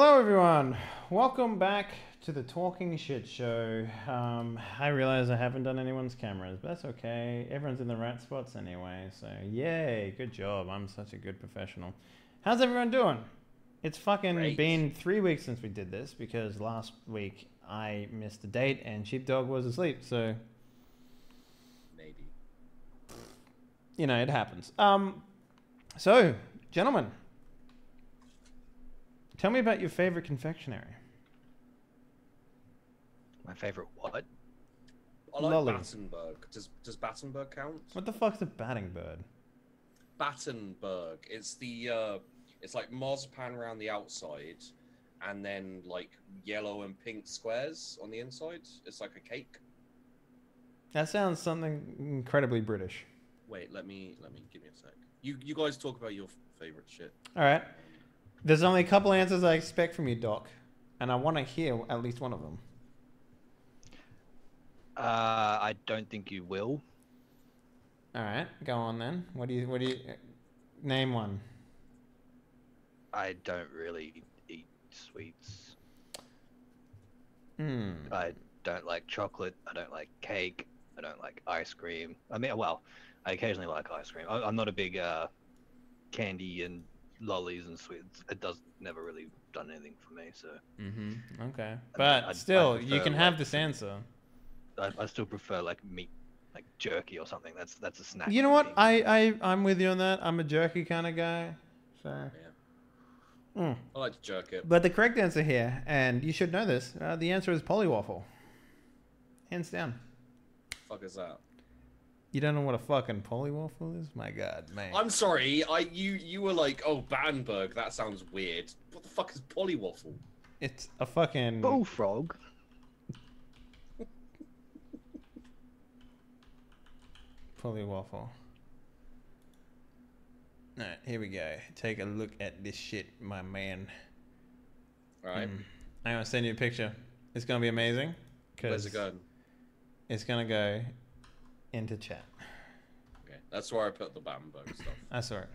Hello everyone, welcome back to the Talking Shit Show. I realize I haven't done anyone's cameras, but that's okay. Everyone's in the right spots anyway, so yay, good job. I'm such a good professional. How's everyone doing? It's fucking Great. been 3 weeks since we did this because last week I missed a date and Sheepdog was asleep, so Maybe. you know, it happens. So, gentlemen, tell me about your favorite confectionery. My favorite what? I like Lolly. Battenberg. Does Battenberg count? What the fuck's a batting bird? Battenberg. It's the it's like marzipan around the outside, and then like yellow and pink squares on the inside. It's like a cake. That sounds something incredibly British. Wait, let me give me a sec. You guys talk about your favorite shit. All right. There's only a couple answers I expect from you, Doc, and I want to hear at least one of them. I don't think you will. All right, go on then. What do you name one? I don't really eat sweets. Hmm. I don't like chocolate. I don't like cake. I don't like ice cream. I mean, well, I occasionally like ice cream. I'm not a big candy and lollies and sweets. It never really done anything for me. So. Mm-hmm. Okay. I But still, prefer, you can have like, this answer. I still prefer like meat, like jerky or something. That's a snack. You know for what? me. I'm with you on that. I'm a jerky kind of guy. So. Yeah. Mm. I like to jerk it. But the correct answer here, and you should know this, the answer is polywaffle. Hands down. Fuck is that? You don't know what a fucking polywaffle is? My God, man. I'm sorry. You were like, oh, Battenberg. That sounds weird. What the fuck is polywaffle? It's a fucking... Bullfrog. Polywaffle. Alright, here we go. Take a look at this shit, my man. Alright. I'm gonna send you a picture. It's gonna be amazing. Where's it going? It's gonna go into chat. Okay. That's where I put the Battenberg stuff. I saw it.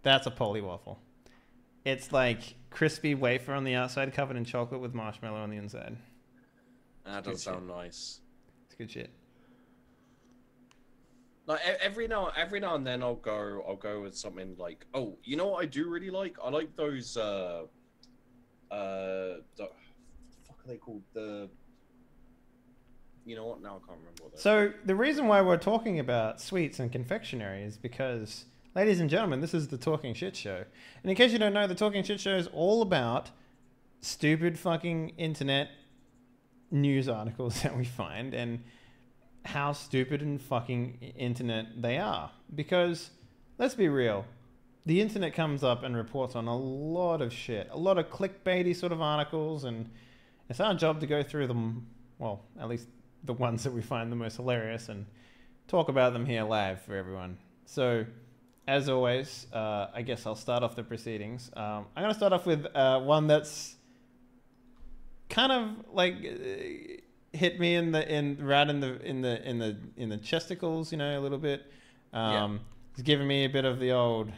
That's a polywaffle. It's like crispy wafer on the outside covered in chocolate with marshmallow on the inside. That does sound nice. It's good shit. Like every now and then I'll go with something like, oh, you know what I do really like? I like those the fuck are they called? You know what? Now I can't remember what they're So the reason why we're talking about sweets and confectionery is because, ladies and gentlemen, this is the Talking Shit Show. And in case you don't know, the Talking Shit Show is all about stupid fucking internet news articles that we find and how stupid and fucking internet they are. Because, let's be real, the internet comes up and reports on a lot of shit. A lot of clickbaity sort of articles, and it's our job to go through them, well, at least the ones that we find the most hilarious, and talk about them here live for everyone. So, as always, I guess I'll start off the proceedings. I'm going to start off with one that's kind of like... hit me in the chesticles, you know, a little bit. Yeah. It's giving me a bit of the old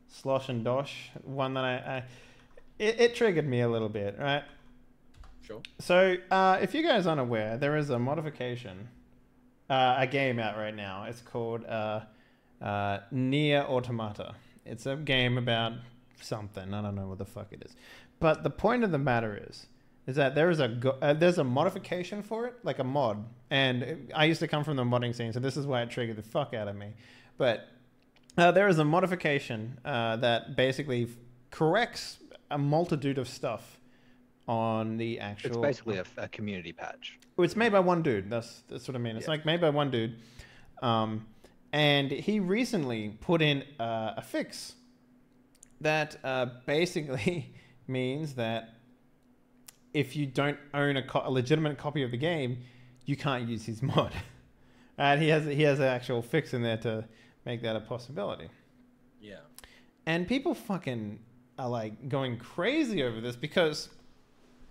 slosh and dosh. One that it triggered me a little bit, right? Sure. So if you guys aren't aware, there is a modification, a game out right now. It's called Nier Automata. It's a game about something. I don't know what the fuck it is. But the point of the matter is that there's a modification for it, like a mod. And I used to come from the modding scene, so this is why it triggered the fuck out of me. But there is a modification that basically corrects a multitude of stuff on the actual... It's basically a community patch. It's made by one dude. That's what I mean. It's like made by one dude. And he recently put in a fix that basically means that if you don't own a legitimate copy of the game, you can't use his mod. And he has an actual fix in there to make that a possibility. Yeah. And people fucking are like going crazy over this because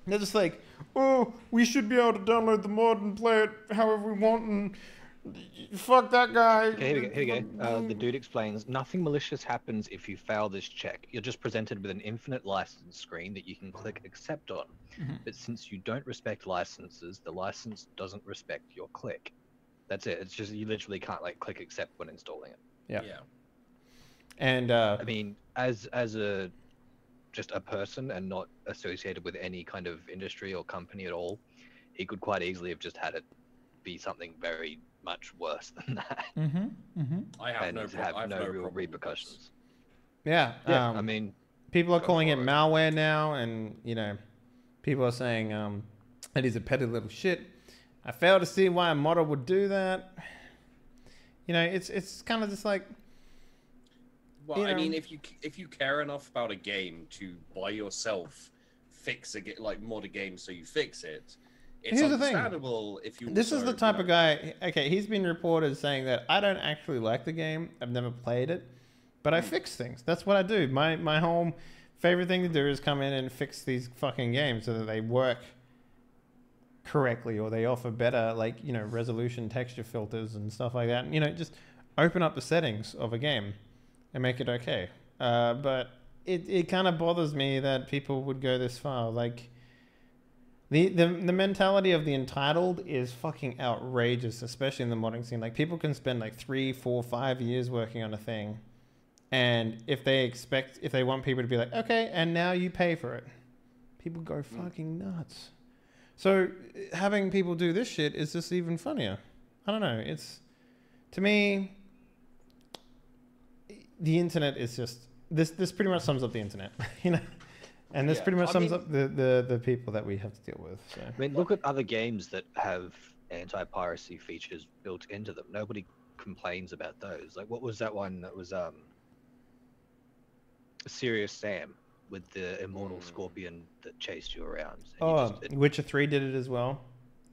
they're just like, oh, we should be able to download the mod and play it however we want, and Fuck that guy. Okay, here we go. The dude explains, nothing malicious happens if you fail this check. You're just presented with an infinite license screen that you can click accept on. But since you don't respect licenses, the license doesn't respect your click. That's it. It's just you literally can't like click accept when installing it. Yeah. Yeah. And I mean, as a just a person and not associated with any kind of industry or company at all, he could quite easily have just had it be something very much worse than that. I have And no, have I have no no real problem with repercussions. yeah, Yeah, I mean, people are go calling it for it. malware now, and you know, people are saying it is a petty little shit. I fail to see why a modder would do that. You know, it's kind of just like. Well, You I know. mean, if you care enough about a game to by yourself fix mod a game so you fix it, it's Here's the thing. understandable if you. This is also, the type you of know, guy. Okay, he's been reported saying that I don't actually like the game. I've never played it, but I fix things. That's what I do. My whole favorite thing to do is come in and fix these fucking games so that they work correctly or they offer better, like, you know, resolution, texture filters and stuff like that. And, you know, just open up the settings of a game and make it okay. But it kind of bothers me that people would go this far. Like, the mentality of the entitled is fucking outrageous, especially in the modding scene. Like, people can spend like 3, 4, 5 years working on a thing, and if they want people to be like, okay, and now you pay for it, people go fucking nuts. So having people do this shit is just even funnier. I don't know. It's, to me, the internet is just this pretty much sums up the internet, you know. And this pretty much sums up the people that we have to deal with. So. I mean, look at other games that have anti-piracy features built into them. Nobody complains about those. Like, what was that one that was Serious Sam with the immortal scorpion that chased you around? And Witcher 3 did it as well.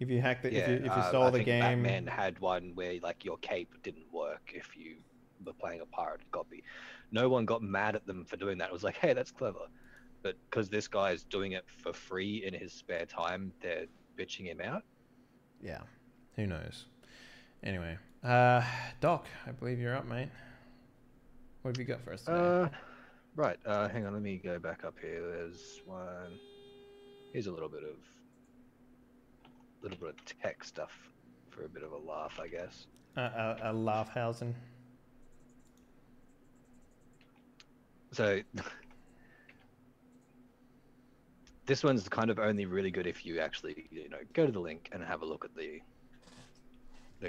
If you hacked it, yeah, if you stole I the think game. Batman had one where like your cape didn't work if you were playing a pirated copy. No one got mad at them for doing that. It was like, hey, that's clever. But because this guy's doing it for free in his spare time, they're bitching him out. Yeah, who knows? Anyway, Doc, I believe you're up, mate. What have you got for us today? Right. Hang on. Let me go back up here. There's one. Here's a little bit of tech stuff for a bit of a laugh, I guess. A Laughlausen. So. This one's kind of only really good if you actually, you know, go to the link and have a look at the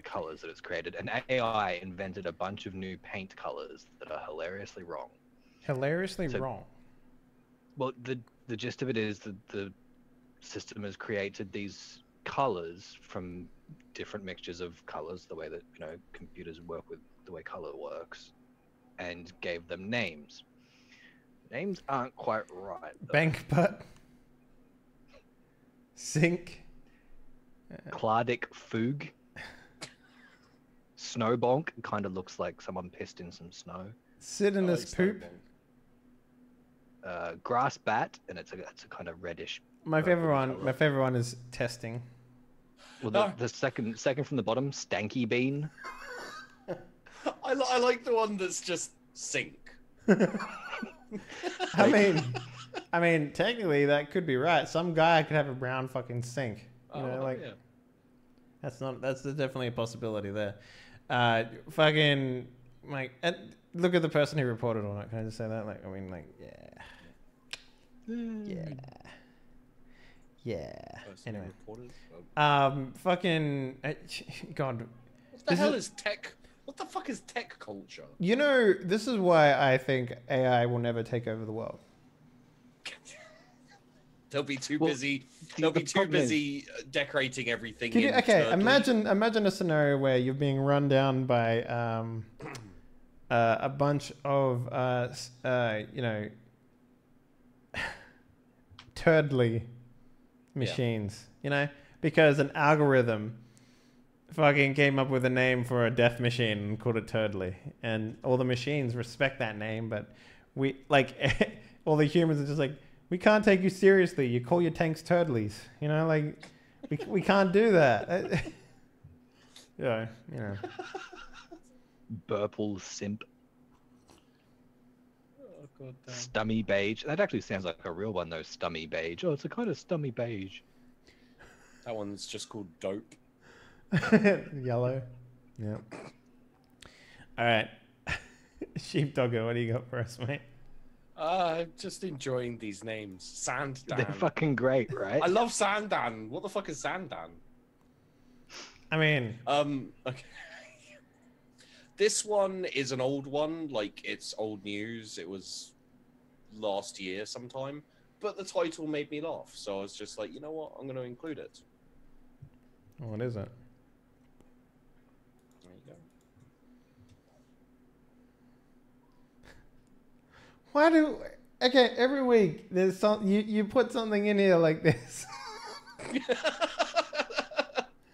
colors that it's created. And AI invented a bunch of new paint colors that are hilariously wrong. Hilariously wrong. Well, the gist of it is that the system has created these colors from different mixtures of colors, the way that, you know, computers work with the way color works, and gave them names. Names aren't quite right, though. Bank butt. Sink. Clardic Foog. Snowbonk kind of looks like someone pissed in some snow. Sidinous poop. Grass bat, and it's a kind of reddish. My favorite one is testing. Well, the second from the bottom, stanky bean. I like the one that's just sink. I mean, technically that could be right. Some guy could have a brown fucking sink. You know, like yeah. that's definitely a possibility there. Fucking like, look at the person who reported on it. Can I just say that? Like, I mean, like, yeah. Anyway, fucking God. What the hell is tech? What the fuck is tech culture? You know, this is why I think AI will never take over the world. They'll be too busy. They'll be too busy decorating everything. Imagine a scenario where you're being run down by a bunch of you know, turdly machines. You know, because an algorithm fucking came up with a name for a death machine and called it Turdley, and all the machines respect that name, but we like all the humans are just like, we can't take you seriously. You call your tanks Turdleys, you know, like we can't do that. Yeah, you know. Burple simp. Oh god damn. Stummy beige. That actually sounds like a real one though. Stummy beige. Oh, it's a kind of stummy beige. That one's just called dope. Yellow. Yeah. All right. Sheepdogger, what do you got for us, mate? I'm just enjoying these names. Sandan. They're fucking great, right? I love Sandan. What the fuck is Sandan? I mean, Okay. This one is an old one, like it's old news. It was last year sometime, but the title made me laugh, so I was just like, you know what, I'm going to include it. what is it? There you go. Why do... Okay, every week there's some... You put something in here like this.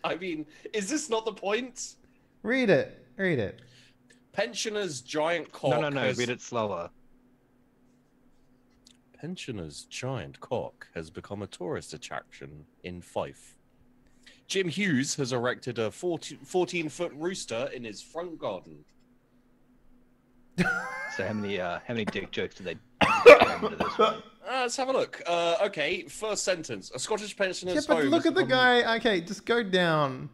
I mean, is this not the point? Read it. Read it. Pensioner's giant cock. No. Read it slower. Pensioner's giant cock has become a tourist attraction in Fife. Jim Hughes has erected a 14-foot rooster in his front garden. So how many dick jokes do they cram into this one? Let's have a look. Okay, first sentence. A Scottish pensioner's Yeah, but home look has at the become- guy. Okay, just go down.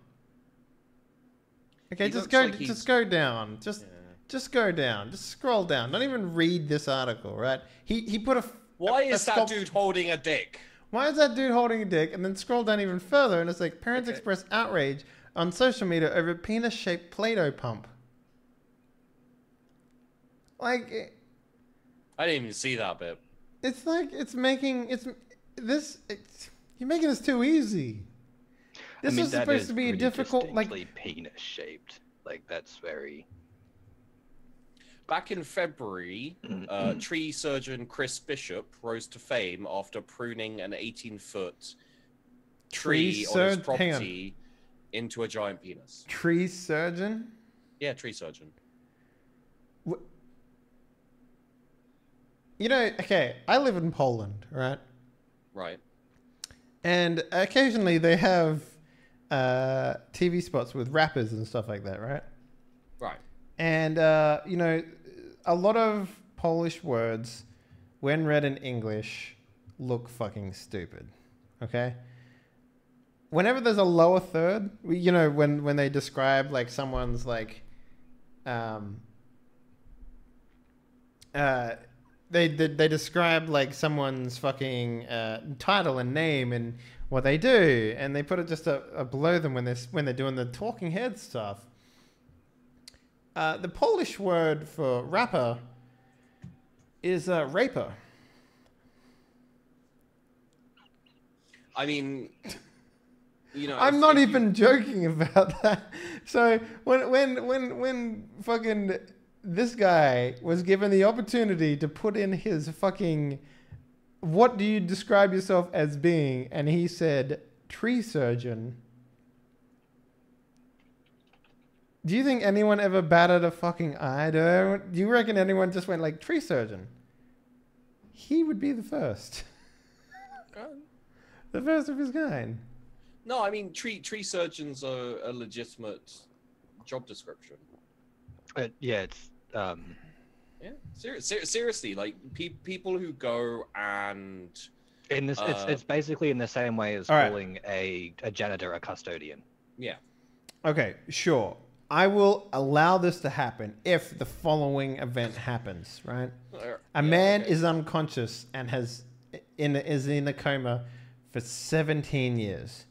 Okay, He just looks go. like he's- Just go down. Just go down. Just scroll down. Don't even read this article, right? He put a. Why a is that dude holding a dick? Why is that dude holding a dick? And then scroll down even further, and it's like parents Okay. express outrage on social media over penis-shaped Play-Doh pump. Like, I didn't even see that bit. it's like you're making this too easy. This is that supposed is to be a pretty difficult, like, distinctly penis shaped. Like that's very. Back in February, tree surgeon Chris Bishop rose to fame after pruning an 18-foot tree on his property into a giant penis. tree surgeon. Yeah, tree surgeon. You know, okay, I live in Poland, right? Right. And occasionally they have TV spots with rappers and stuff like that, right? Right. And, you know, a lot of Polish words, when read in English, look fucking stupid, okay? Whenever there's a lower third, you know, when they describe, like, someone's, like, they describe like someone's fucking title and name and what they do, and they put it just below them when they're doing the talking head stuff. The Polish word for rapper is raper. I mean, you know, I'm not even joking about that. So when fucking this guy was given the opportunity to put in his fucking, what do you describe yourself as being? And he said, tree surgeon. Do you think anyone ever batted a fucking eye? Do you reckon anyone just went like, tree surgeon? He would be the first. The first of his kind. No, I mean, tree surgeons are a legitimate job description. Yeah, it's Yeah, seriously, like people who go and in this. It's basically in the same way as All right. calling a janitor a custodian. yeah, Okay, sure. I will allow this to happen if the following event happens, right? A man is unconscious and is in a coma for 17 years.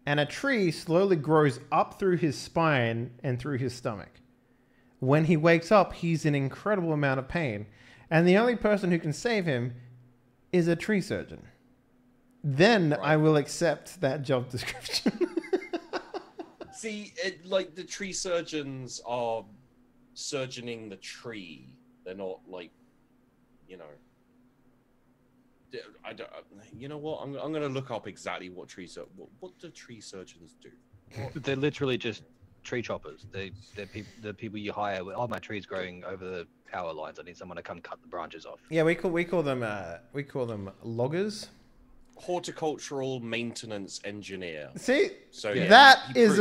And a tree slowly grows up through his spine and through his stomach. When he wakes up, he's in incredible amount of pain. And the only person who can save him is a tree surgeon. Then I will accept that job description. See, like the tree surgeons are surgeoning the tree. They're not like, you know. I don't. You know what? I'm gonna look up exactly what what do tree surgeons do? They're literally just tree choppers. They're the people you hire. Oh, my tree's growing over the power lines. I need someone to come cut the branches off. Yeah, we call them loggers. horticultural maintenance engineer. See, So yeah, that is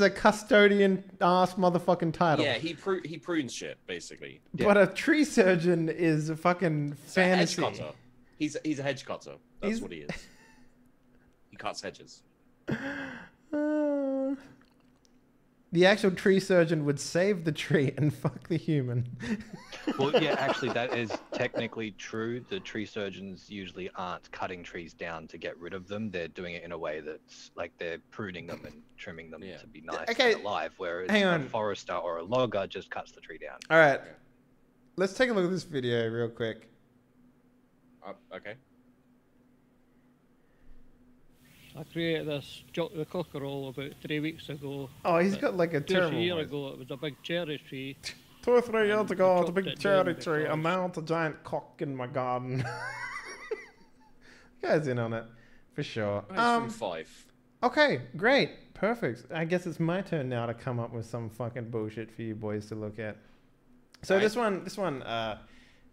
a custodian ass motherfucking title. Yeah, he prunes shit basically. But a tree surgeon is a fucking fantasy. A hedge cutter. He's a hedge cutter. That's what he is. He cuts hedges. The actual tree surgeon would save the tree and fuck the human. Well, yeah, actually, that is technically true. The tree surgeons usually aren't cutting trees down to get rid of them. They're doing it in a way that's like they're pruning them and trimming them to be nice and alive, whereas a forester or a logger just cuts the tree down. All right. Let's take a look at this video real quick. Okay. I created this chocolate cockerel about 3 weeks ago. Oh, he's got like a terrible. A year ago, it was a big cherry tree. 2 or 3 years ago, it was a big cherry tree. I mounted a giant cock in my garden. Guy's in on it, for sure. From 5. Okay, great, perfect. I guess it's my turn now to come up with some fucking bullshit for you boys to look at. So this one,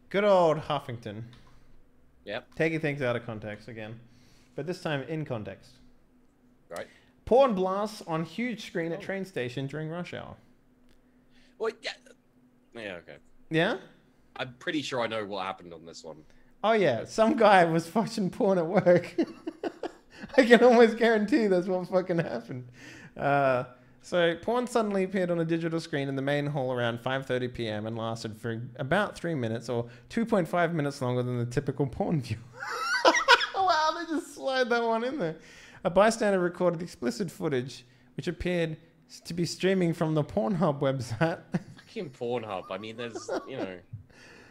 good old Huffington. Yep. Taking things out of context again, but this time in context. Right. Porn blasts on huge screen at train station during rush hour. Well, yeah. Yeah, okay. Yeah? I'm pretty sure I know what happened on this one. Oh, yeah. Some guy was watching porn at work. I can almost guarantee that's what fucking happened. So, porn suddenly appeared on a digital screen in the main hall around 5:30 p.m. and lasted for about 3 minutes or 2.5 minutes longer than the typical porn view. Wow, they just slide that one in there. A bystander recorded explicit footage, which appeared to be streaming from the Pornhub website. Fucking Pornhub. I mean, there's, you know,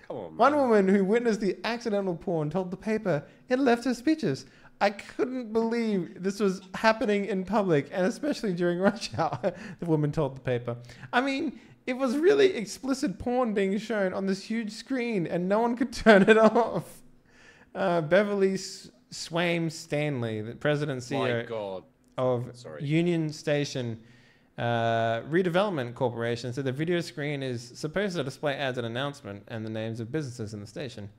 come on, man. One woman who witnessed the accidental porn told the paper it left her speechless. I couldn't believe this was happening in public, and especially during rush hour, the woman told the paper. I mean, it was really explicit porn being shown on this huge screen, and no one could turn it off. Beverly Swaim Stanley, the president and CEO of Union Station Redevelopment Corporation, said the video screen is supposed to display ads and announcement and the names of businesses in the station.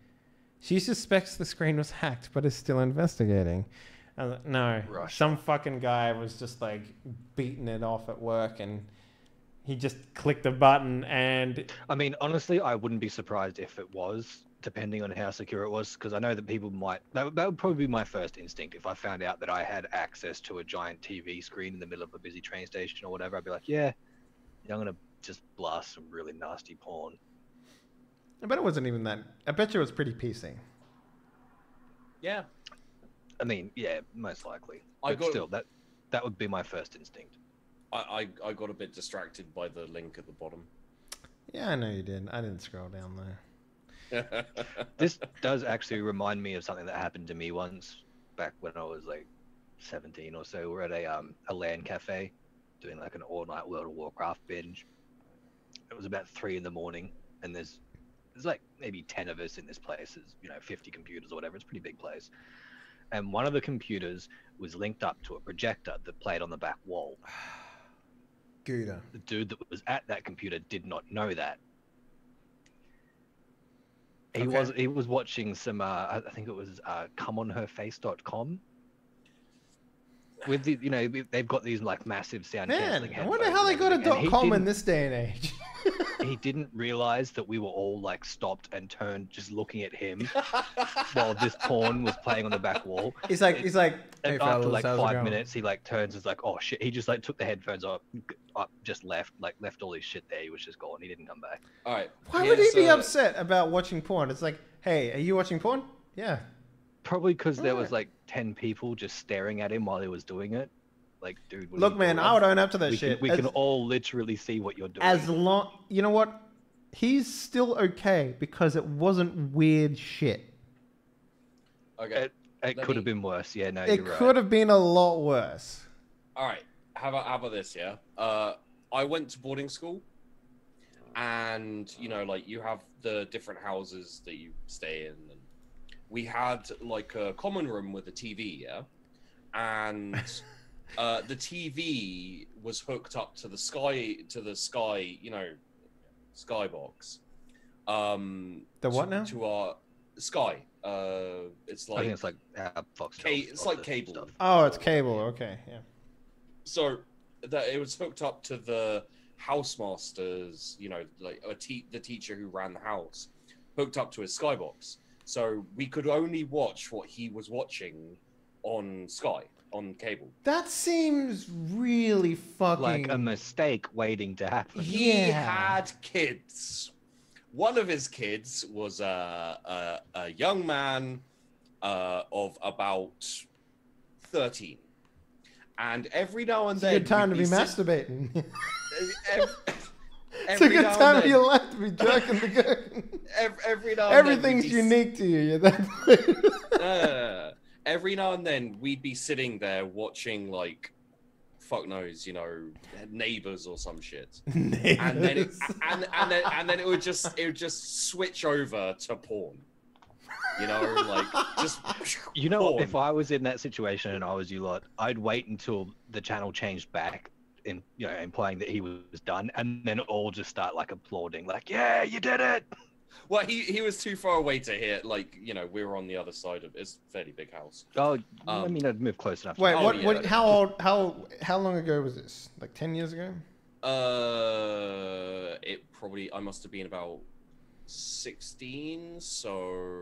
She suspects the screen was hacked, but is still investigating. No, some fucking guy was just like beating it off at work, and he just clicked a button. And I mean, honestly, I wouldn't be surprised if it was, depending on how secure it was, because I know that people might. That would probably be my first instinct if I found out that I had access to a giant TV screen in the middle of a busy train station or whatever. I'd be like, yeah, I'm gonna just blast some really nasty porn. I bet it wasn't even that. I bet you it was pretty PC. Yeah. I mean, yeah, most likely. But still, that would be my first instinct. I got a bit distracted by the link at the bottom. Yeah, I know you did. I didn't scroll down there. This does actually remind me of something that happened to me once back when I was like 17 or so. We're at a LAN cafe doing like an all-night World of Warcraft binge. It was about 3 in the morning, and there's like maybe 10 of us in this place. There's, 50 computers or whatever. It's a pretty big place. And one of the computers was linked up to a projector that played on the back wall. Gouda. The dude that was at that computer did not know that. He was watching some, I think it was comeonherface.com. With the, they've got these like massive sound cancelling headphones. I wonder how they got a .com in this day and age. He didn't realize that we were all like stopped and turned, just looking at him while this porn was playing on the back wall. He's like, and after like 5 minutes, he like turns and is like, oh shit. He just like took the headphones off, just left all his shit there. He was just gone. He didn't come back. All right. Why would he be upset about watching porn? It's like, hey, are you watching porn? Yeah. Probably because there was like 10 people just staring at him while he was doing it. Like, dude. Look, man, I would own up to that shit. We can all literally see what you're doing. As long, you know what? He's still okay because it wasn't weird shit. Okay. It could have been worse. Yeah, no, you're right. It could have been a lot worse. All right. How about this? Yeah. I went to boarding school, and like you have the different houses that you stay in, and we had like a common room with a TV. Yeah, and. The TV was hooked up to the sky, skybox. The what now? To our Sky, It's I think like it's like Fox. it's like cable. Stuff. Oh, it's cable. Okay, yeah. So that it was hooked up to the housemaster's, like the teacher who ran the house, hooked up to his skybox. So we could only watch what he was watching on cable. That seems really fucking Like a mistake waiting to happen. He Yeah. had kids. One of his kids was a young man of about 13. And every now and It's a then... good time to be sit- masturbating. It's a every good now and time of then- your life to be jerking the gherkin. every now and then we'd Everything's be unique to you. every now and then we'd be sitting there watching like fuck knows, Neighbors or some shit. And then it, and then it would just switch over to porn. Like just porn. If I was in that situation and I was you lot, I'd wait until the channel changed back implying that he was done, and then all just start like applauding, like, yeah, you did it. Well, he was too far away to hear. Like, we were on the other side of it's a fairly big house. Oh, I mean, I'd move close enough. Wait, Oh, what? yeah, What? okay. How long ago was this? Like 10 years ago? I must have been about 16, so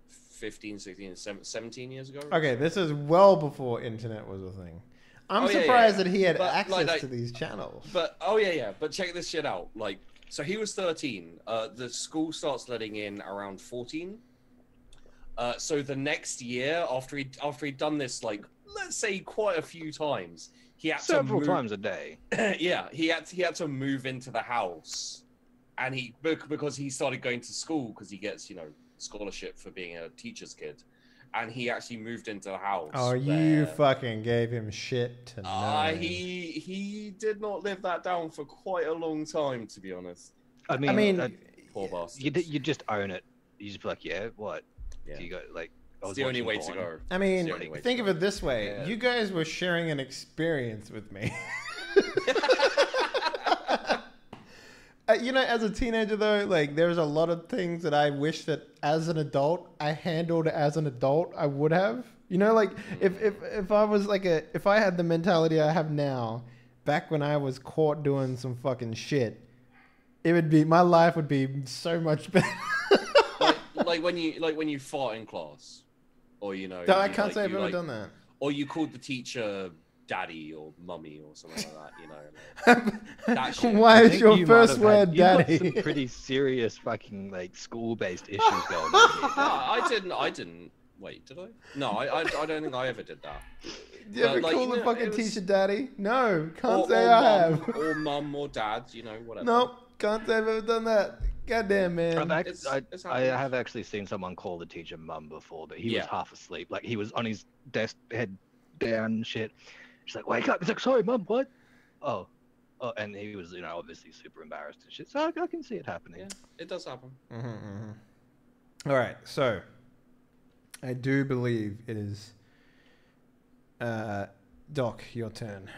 15, 16, 17 years ago. Okay, this is well before internet was a thing. I'm Oh, yeah, surprised yeah. that he had But, access like, to these channels. But but check this shit out. Like, so he was 13. The school starts letting in around 14. So the next year, after he'd done this, like, let's say quite a few times, he had several to move, times a day. yeah, he had to move into the house, and because he started going to school because he gets scholarship for being a teacher's kid, and he actually moved into the house. Oh, you fucking gave him shit to know. He did not live that down for quite a long time, to be honest. I mean, Poor bastard. you just own it. You just be like, yeah, what? Yeah. Do you go like? I It's was the only watching way to porn. go. I mean, It's the only way to think go. of it this way. Yeah. You guys were sharing an experience with me. As a teenager, though, like, there's a lot of things that I wish that as an adult, I handled as an adult, I would have. Like, if I was like if I had the mentality I have now, back when I was caught doing some fucking shit, my life would be so much better. like when you fought in class, or I can't say I've ever done that. or you called the teacher daddy or mummy or something like that. That shit. Why I is think your you might first have word had- you've got daddy? some pretty serious fucking like school-based issues going on here. No, I didn't. Wait, did I? No, I don't think I ever did that. Did you ever like, call the fucking it was- teacher daddy? No, can't Or say mum, I have. or mum or dad, whatever. Nope, can't say I've ever done that. Goddamn, man. It's I happened. have actually seen someone call the teacher mum before, but he was Yeah. half asleep. Like he was on his desk, head down and shit. She's like, "Wake up!" He's like, "Sorry, mum, what?" Oh, and he was, obviously super embarrassed and shit. So I can see it happening. Yeah, it does happen. All right, so I do believe it is Doc, your turn.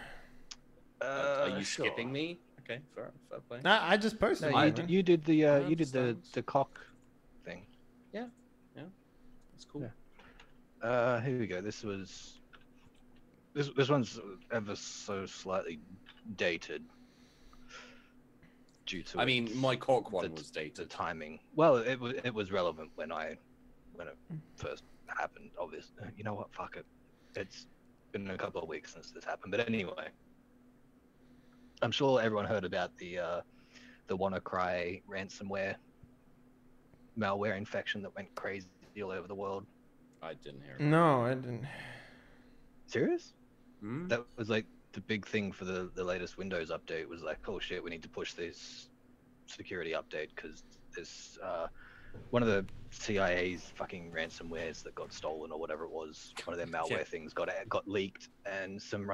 Are you Sure. skipping me? Okay, fair play. No, I just posted No, it. you did the you did understand. the cock thing. That's cool. Yeah. Here we go. This one's ever so slightly dated due to I mean, my cock one the- was the dated. timing. Well, it was relevant when it first happened. Obviously, you know what? Fuck it. It's been a couple of weeks since this happened, but anyway, I'm sure everyone heard about the WannaCry ransomware malware infection that went crazy all over the world. I didn't hear. No, I didn't. Serious? Hmm? That was like the big thing for the latest Windows update. Was like, oh shit, we need to push this security update because this one of the CIA's fucking ransomwares that got stolen or whatever it was, one of their malware Yeah. things got leaked, and some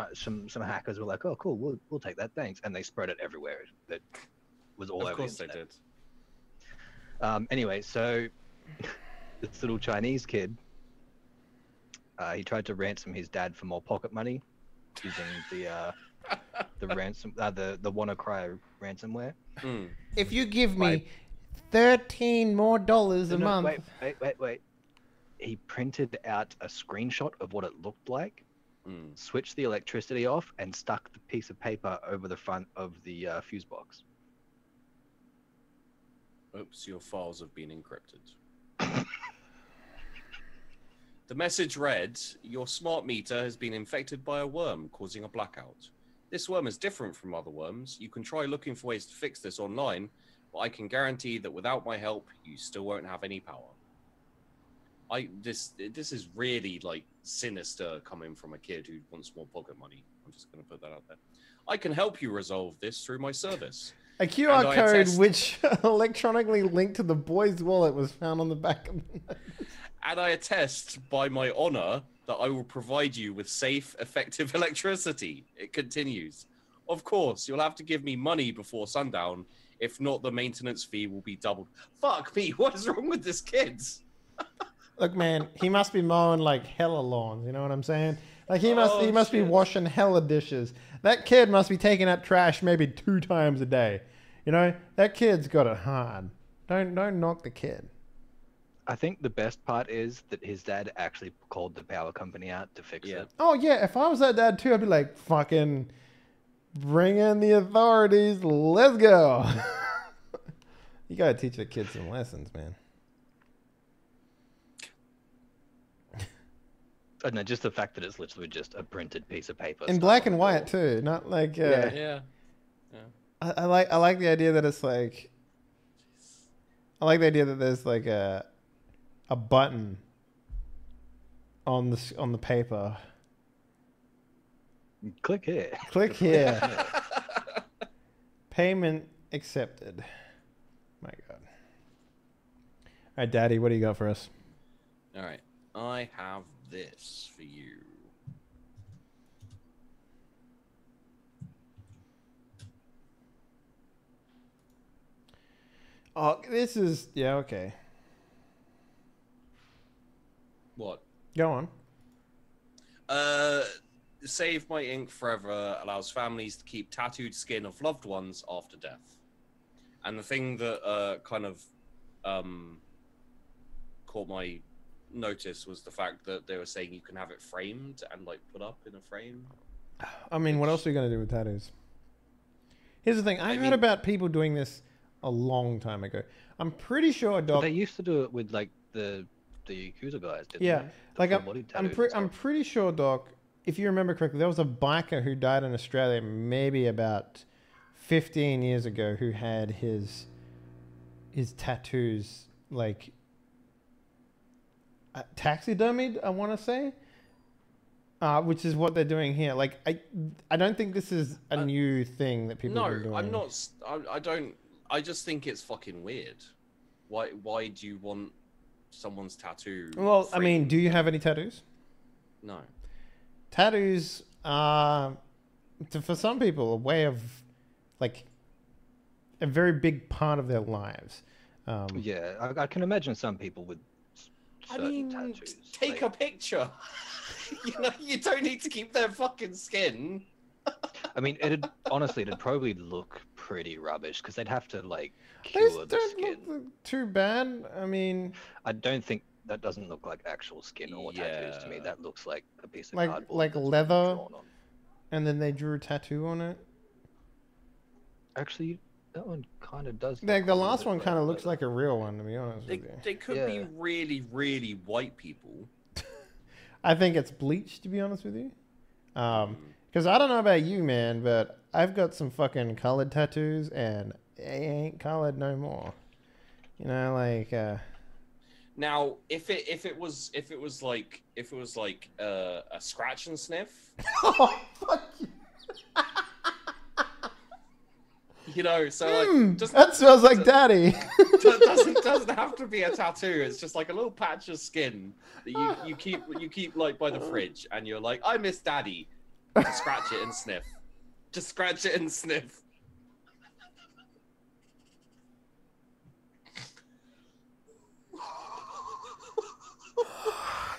hackers were like, oh cool, we'll take that, thanks, and they spread it everywhere. That was all Of over course the they internet. did. Anyway, so this little Chinese kid, he tried to ransom his dad for more pocket money using the WannaCry ransomware. Hmm. If you give me $13 more a No, month. wait. He printed out a screenshot of what it looked like, switched the electricity off, and stuck the piece of paper over the front of the fuse box. Oops, your files have been encrypted. The message read, your smart meter has been infected by a worm, causing a blackout. This worm is different from other worms. You can try looking for ways to fix this online, but I can guarantee that without my help, you still won't have any power. This is really, like, sinister coming from a kid who wants more pocket money. I'm just going to put that out there. I can help you resolve this through my service. A QR code which electronically linked to the boy's wallet was found on the back of the note. And I attest by my honor that I will provide you with safe, effective electricity. It continues. Of course, you'll have to give me money before sundown. If not, the maintenance fee will be doubled. Fuck me, what is wrong with this kid? Look, man, he must be mowing like hella lawns. You know what I'm saying? Like he must be washing hella dishes. That kid must be taking out trash maybe 2 times a day. You know, that kid's got it hard. Don't knock the kid. I think the best part is that his dad actually called the power company out to fix it. Oh yeah, if I was that dad too, I'd be like, fucking bring in the authorities. Let's go. You gotta teach the kids some lessons, man. I don't know, just the fact that it's literally just a printed piece of paper. In black and white too, not like Yeah. I like the idea that it's like I like the idea that there's like a button on the paper. Click here. Click here. Payment accepted. My God. All right, Daddy, what do you got for us? All right, I have this for you. Oh, this is okay. What? Go on. Save My Ink Forever allows families to keep tattooed skin of loved ones after death. And the thing that kind of caught my notice was the fact that they were saying you can have it framed and like put up in a frame. I mean, what else are you going to do with tattoos? Here's the thing. I heard about people doing this a long time ago. I'm pretty sure, Doc. But they used to do it with like the Yakuza guys, didn't yeah, they? like I'm pretty sure, Doc. If you remember correctly, there was a biker who died in Australia maybe about 15 years ago who had his tattoos like taxidermied, I want to say, which is what they're doing here. Like I don't think this is a new thing that people are doing. No, I'm not. I don't. I just think it's fucking weird. Why do you want someone's tattoo? Well, framed? I mean, do you have any tattoos? No. Tattoos are, for some people, a way of, like, a very big part of their lives. Yeah, I can imagine some people with certain tattoos. Take a picture. You don't need to keep their fucking skin. I mean, it'd probably look pretty rubbish because they'd have to like cure the skin. Look too bad. I mean, I don't think that doesn't look like actual skin or tattoos to me. That looks like a piece of cardboard, like that's leather, drawn on. and then they drew a tattoo on it. Actually, that one kind of does. Like the last one kind of looks like a real one, to be honest with you. They could be really, really white people. I think it's bleached, to be honest with you. Because I don't know about you, man, but I've got some fucking colored tattoos, and they ain't colored no more. You know, like. Now, if it was like a scratch and sniff. Oh, fuck you. You know, so like that smells like daddy. doesn't have to be a tattoo. It's just like a little patch of skin that you keep like by the fridge, and you're like, I miss daddy. Just scratch it and sniff. Just scratch it and sniff.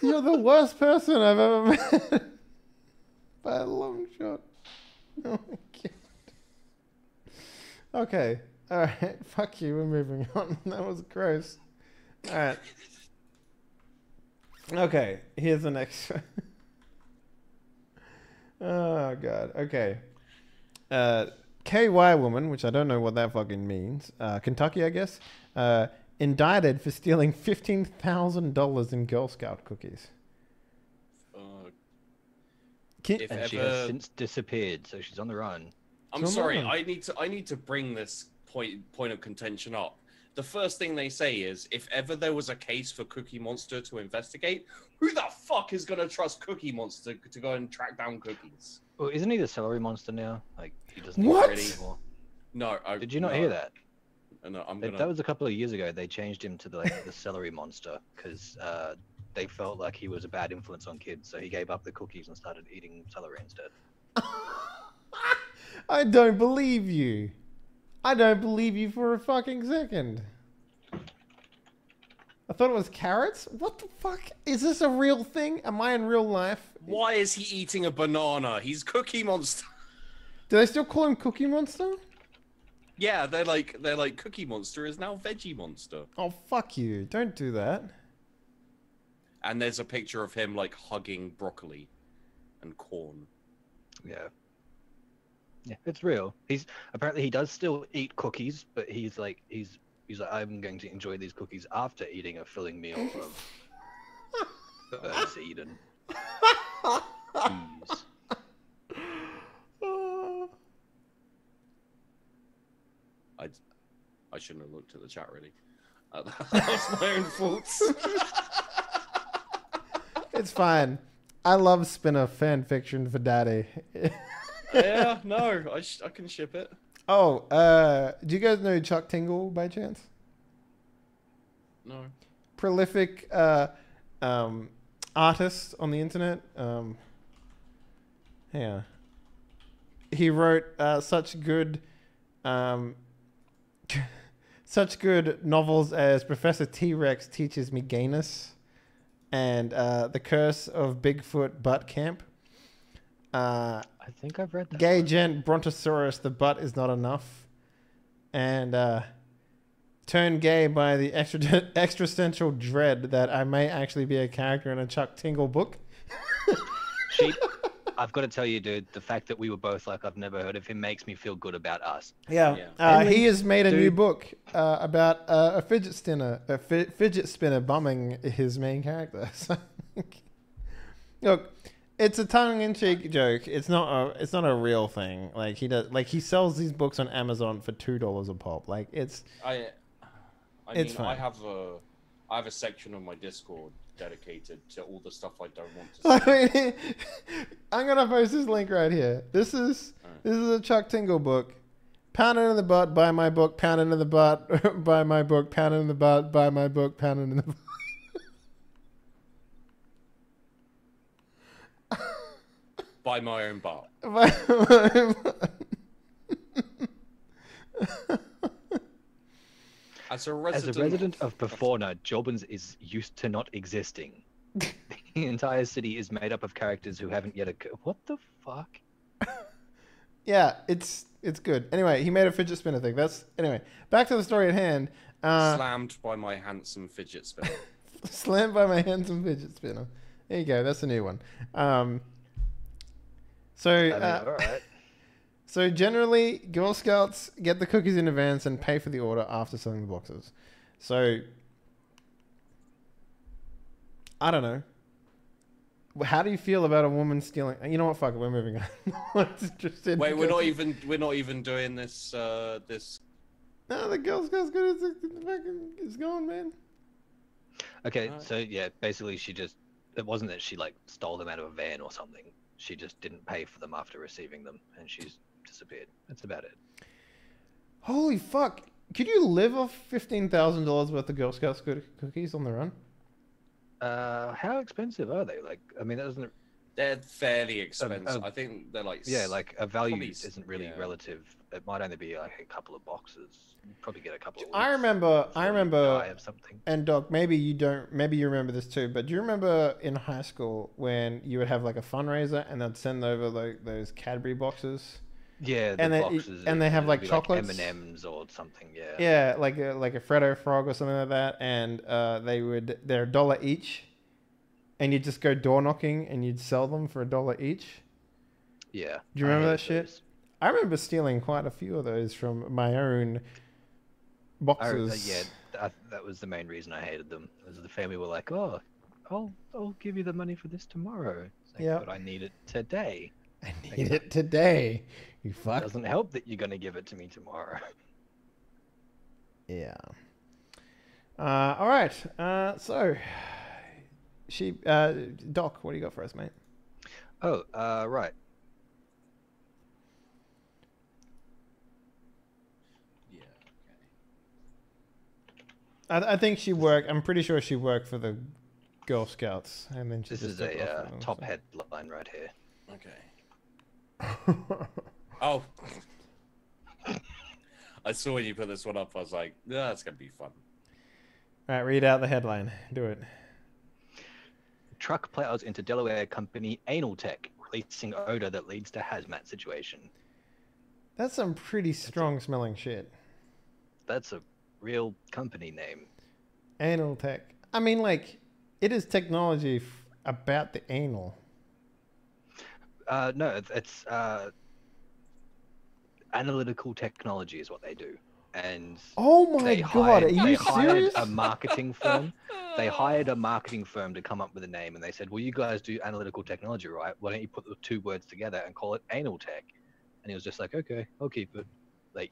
You're the worst person I've ever met. By a long shot. Oh my God. Okay. All right, fuck you. We're moving on. That was gross. All right. Okay, here's the next one. Oh god. Okay. KY woman, which I don't know what that fucking means. Kentucky, I guess. Indicted for stealing $15,000 in Girl Scout cookies. If And ever, she has since disappeared, so she's on the run. I'm Come sorry. on. I need to bring this point of contention up. The first thing they say is, if ever there was a case for Cookie Monster to investigate, who the fuck is gonna trust Cookie Monster to go and track down cookies? Well, isn't he the celery monster now? Like, he doesn't What? exist anymore. No. Did you not hear that? No, That was a couple of years ago. They changed him to the celery monster because they felt like he was a bad influence on kids, so he gave up the cookies and started eating celery instead. I don't believe you. I don't believe you for a fucking second. I thought it was carrots? What the fuck? Is this a real thing? Am I in real life? Why is he eating a banana? He's Cookie Monster. Do they still call him Cookie Monster? Yeah, they're like Cookie Monster is now Veggie Monster. Oh, fuck you. Don't do that. And there's a picture of him like hugging broccoli and corn. Yeah. Yeah, it's real. He does still eat cookies, but he's like I'm going to enjoy these cookies after eating a filling meal of birdseed and cheese. I shouldn't have looked at the chat really. That was my own fault. It's fine. I love Spinner fan fiction for daddy. Yeah, no, I can ship it. Oh, do you guys know Chuck Tingle by chance? No. Prolific artist on the internet. Yeah. He wrote such good novels as Professor T-Rex Teaches Me Gayness and The Curse of Bigfoot Butt Camp. I think I've read that. Gay Gent Brontosaurus, The Butt Is Not Enough. And Turned Gay by the Existential Dread that I may actually be a character in a Chuck Tingle book. Sheep, I've got to tell you, dude, the fact that we were both like, I've never heard of him makes me feel good about us. Yeah. Henley, he has made a new dude. book about a fidget spinner bumming his main character. So, look, it's a tongue-in-cheek joke. It's not a real thing. Like he sells these books on Amazon for $2 a pop. Like it's It's fine. I have a section on my Discord dedicated to all the stuff I don't want to see. I mean, I'm gonna post this link right here. This is a Chuck Tingle book. Pound it in the butt, buy my book. Pound it in the butt, buy my book. Pound it in the butt, buy my book. Pound it in the butt. Buy my own bar. As a resident of Beforna, Jobbins is used to not existing. The entire city is made up of characters who haven't yet occurred. What the fuck? Yeah, it's good. Anyway, he made a fidget spinner thing. Anyway. Back to the story at hand. Slammed by my handsome fidget spinner. Slammed by my handsome fidget spinner. There you go. That's a new one. All right. So generally, Girl Scouts get the cookies in advance and pay for the order after selling the boxes. So, I don't know. How do you feel about a woman stealing? You know what? Fuck it. We're moving on. What's interesting? Wait, we're not even doing this. This. No, the Girl Scouts good. It's going, man. Okay, so yeah, basically it wasn't that she like stole them out of a van or something. She just didn't pay for them after receiving them, and she's disappeared. That's about it. Holy fuck! Could you live off $15,000 worth of Girl Scouts cookies on the run? How expensive are they? Like, I mean, that doesn't. They're fairly expensive. I think they're like. Yeah, like a value probably, isn't really relative. It might only be like a couple of boxes. You'd probably get a couple of. I remember. Die of something. And Doc, maybe you don't. Maybe you remember this too. But do you remember in high school when you would have like a fundraiser and they'd send over like those Cadbury boxes, Yeah, the And boxes. and they have it'll like be chocolates. M&Ms or something. Yeah. Yeah, like a Freddo Frog or something like that, and they're $1 each, and you just go door knocking and you'd sell them for $1 each. Yeah. Do you I remember that hated shit? those. I remember stealing quite a few of those from my own boxes. Yeah, that was the main reason I hated them. Was the family were like, "Oh, I'll give you the money for this tomorrow." It's like, Yep. but I need it today. I need it today. You It fuck. doesn't help that you're gonna give it to me tomorrow. Yeah. All right. So, Doc, what do you got for us, mate? Oh, right. Yeah. I think she worked. I'm pretty sure she worked for the Girl Scouts, and then she This just is took off a with them, top so. headline right here. Okay. Oh. I saw when you put this one up. I was like, "Yeah, that's gonna be fun." All right, read out the headline. Do it. Truck plows into Delaware company Anal Tech, releasing odor that leads to hazmat situation. That's some pretty strong smelling shit. That's a real company name. Anal tech. I mean, like, it is technology about the anal. No, it's analytical technology is what they do, and Oh my they god, are they you hired serious? a marketing firm. They hired a marketing firm to come up with a name, and they said, "Well, you guys do analytical technology, right? Why don't you put the two words together and call it Anal Tech?" And he was just like, "Okay, I'll keep it." Like,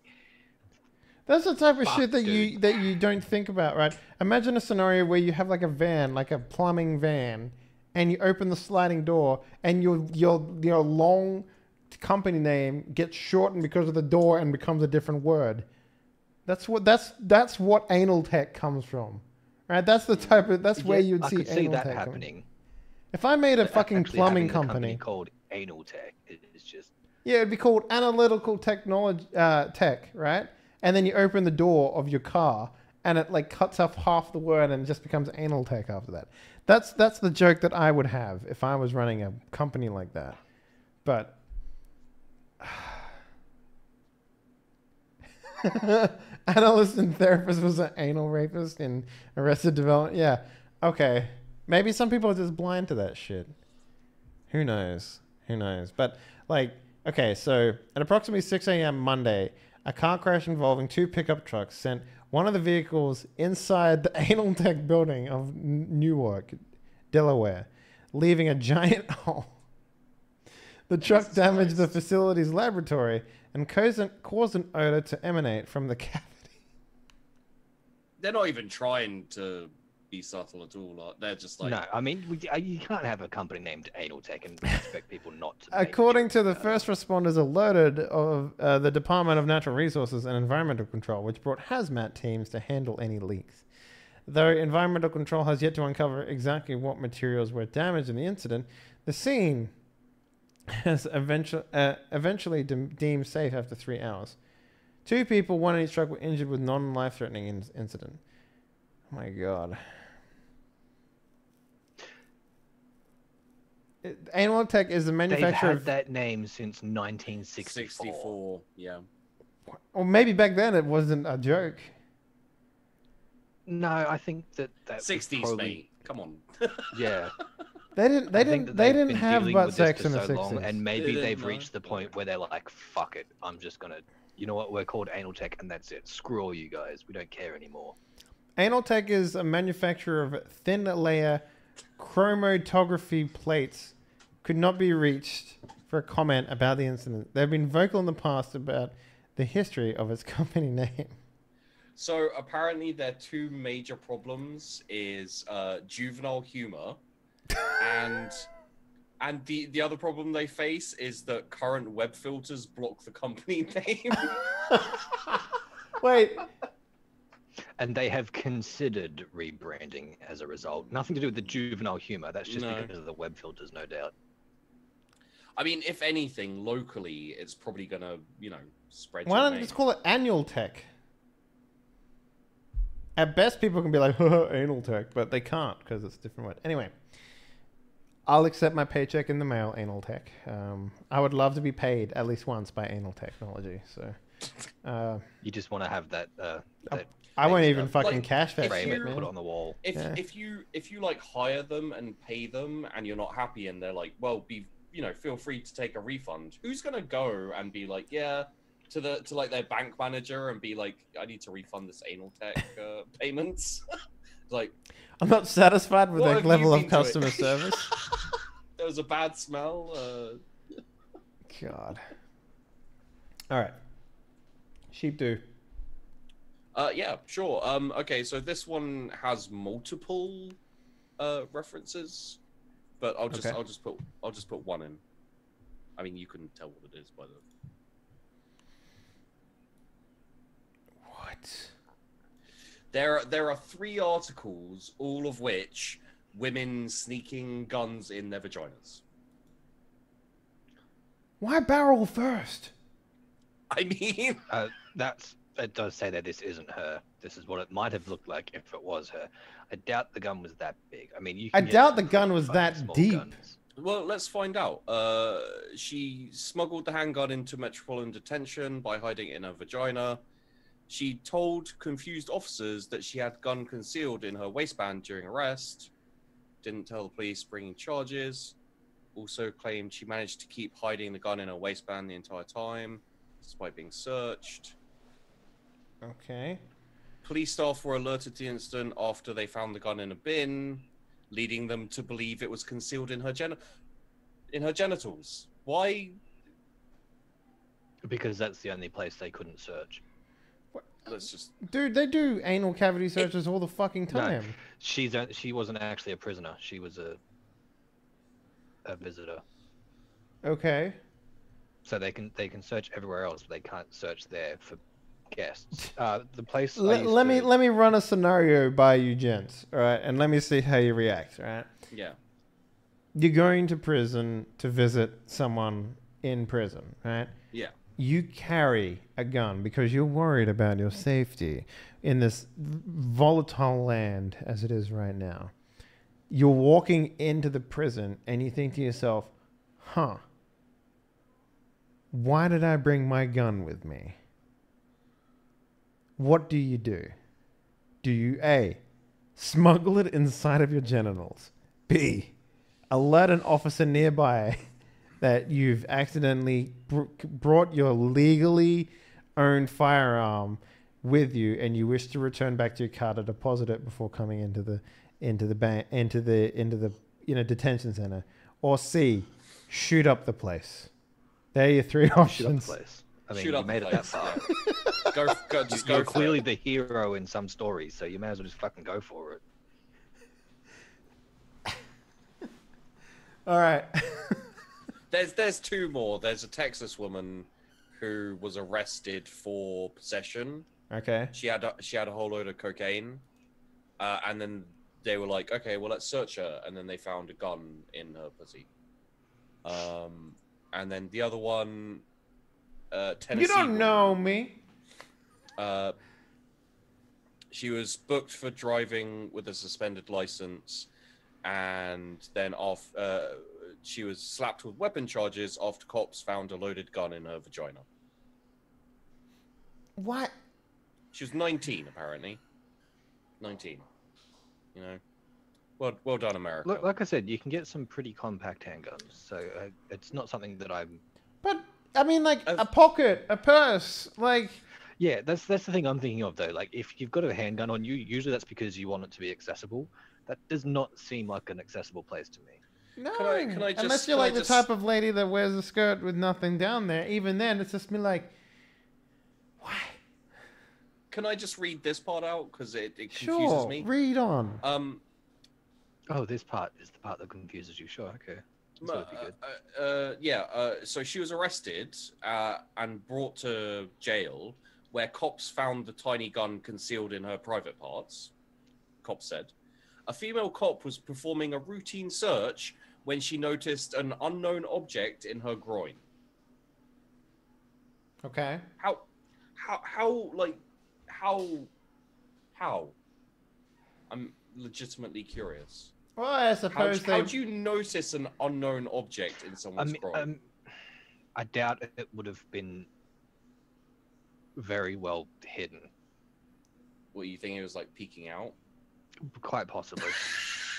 That's the type of Fuck, shit that dude. you don't think about, right? Imagine a scenario where you have like a van, like a plumbing van, and you open the sliding door, and your long company name gets shortened because of the door and becomes a different word. That's what anal tech comes from, right? That's the type of where yeah, you'd I see could see anal that tech happening. If I made a But fucking actually plumbing having the company, called Anal Tech is just yeah, it'd be called analytical technology tech, right? And then you open the door of your car, and it like cuts off half the word, and it just becomes anal tech after that. That's the joke that I would have if I was running a company like that. But analyst and therapist was an anal rapist in Arrested Development. Yeah, okay. Maybe some people are just blind to that shit. Who knows? Who knows? But like, okay, so at approximately 6 a.m. Monday, a car crash involving two pickup trucks sent one of the vehicles inside the Anal Tech building of Newark, Delaware, leaving a giant hole. The truck damaged the facility's laboratory and caused an odor to emanate from the cavity. They're not even trying to be subtle at all. Like, they're just like, no. I mean, you can't have a company named Anal Tech and expect people not to. make According to the jokes first responders alerted of the Department of Natural Resources and Environmental Control, which brought hazmat teams to handle any leaks. Though Environmental Control has yet to uncover exactly what materials were damaged in the incident, the scene has eventually deemed safe after 3 hours. 2 people, one in each truck, were injured with non-life-threatening incident. Oh my god. Anal Tech is the They've manufacturer had of... that name since 1964. 64. Yeah. Or maybe back then it wasn't a joke. No, I think that was 60s, probably, mate. Come on. Yeah. They didn't. They I think didn't. that They they've didn't been have dealing butt with this sex for in the so long, 60s. and They maybe didn't, they've no. reached the point where they're like, "Fuck it, I'm just gonna, you know what? We're called Anal Tech, and that's it. Screw all you guys. We don't care anymore." Anal Tech is a manufacturer of thin layer chromatography plates. Could not be reached for a comment about the incident. They've been vocal in the past about the history of its company name. So apparently their two major problems is juvenile humor and the other problem they face is that current web filters block the company name. Wait. And they have considered rebranding as a result. Nothing to do with the juvenile humor. That's just No. because of the web filters, no doubt. I mean, if anything, locally, it's probably gonna, spread. Why your don't you name. just call it Annual Tech? At best, people can be like, Anal Tech, but they can't because it's a different word. Anyway, I'll accept my paycheck in the mail, Anal Tech. I would love to be paid at least once by Anal Technology. So, You just want to have that. That I won't fake even stuff, fucking Like, cash that if frame shit, it, you- put it man. on the wall. Yeah. If you like hire them and pay them and you're not happy and they're like, well, feel free to take a refund. Who's gonna go and be like, yeah, to like their bank manager and be like, I need to refund this Anal Tech payments. Like, I'm not satisfied with what that have level you of been to it? customer service. There was a bad smell. God. All right. Sheep do. Yeah, sure. Okay, so this one has multiple references, but I'll just Okay. I'll just put one in. I mean, you can tell what it is by the. What? There are 3 articles, all of which women sneaking guns in their vaginas. Why barrel first? I mean, It does say that this isn't her. This is what it might have looked like if it was her. I doubt the gun was that big. I mean, you. I Can get doubt some the gun pretty was fucking that small deep. guns. well, let's find out. She smuggled the handgun into Metropolitan Detention by hiding it in her vagina. She told confused officers that she had gun concealed in her waistband during arrest. Didn't tell the police, bringing charges. Also claimed she managed to keep hiding the gun in her waistband the entire time, despite being searched. Okay. Police staff were alerted to the incident after they found the gun in a bin, leading them to believe it was concealed in her genitals. Why? Because that's the only place they couldn't search. Let's just. Dude, they do anal cavity searches all the fucking time. She wasn't actually a prisoner. She was a visitor. Okay. So they can search everywhere else, but they can't search there for guests. The place. Let me run a scenario by you gents, all right? And let me see how you react, all right? Yeah. You're going to prison to visit someone in prison, right? Yeah. You carry a gun because you're worried about your safety in this volatile land as it is right now. You're walking into the prison and you think to yourself, huh, why did I bring my gun with me? What do? Do you A, smuggle it inside of your genitals? B, alert an officer nearby that you've accidentally brought your legally owned firearm with you, and you wish to return back to your car to deposit it before coming into the detention center, or C, shoot up the place. There are your 3 options. Shoot up the place. I mean, you made it that far. Just You're go. clearly the hero in some stories, so you may as well just fucking go for it. All right. There's 2 more. There's a Texas woman who was arrested for possession. Okay. She had a whole load of cocaine, and then they were like, okay, well, let's search her, and then they found a gun in her pussy. And then the other one, Tennessee. You don't woman, know me. She was booked for driving with a suspended license, and then she was slapped with weapon charges after cops found a loaded gun in her vagina. What? She was 19, apparently. 19. You know? Well done, America. Look, like I said, you can get some pretty compact handguns, so it's not something that I'm. But I mean, like a pocket, a purse, like. Yeah, that's the thing I'm thinking of though. Like, if you've got a handgun on you, usually that's because you want it to be accessible. That does not seem like an accessible place to me. No, Can I just- unless you're can I like the just- type of lady that wears a skirt with nothing down there. Even then, it's just me like, why? Can I just read this part out? Because it confuses Sure, me. read on. Oh, this part is the part that confuses you. Sure, okay. This would be good. So she was arrested and brought to jail, where cops found the tiny gun concealed in her private parts. Cops said. A female cop was performing a routine search when she noticed an unknown object in her groin. Okay. How? I'm legitimately curious. Well, I How, suppose how do you notice an unknown object in I someone's mean, crime? I doubt it would have been very well hidden. What, you think it was like peeking out? Quite possibly.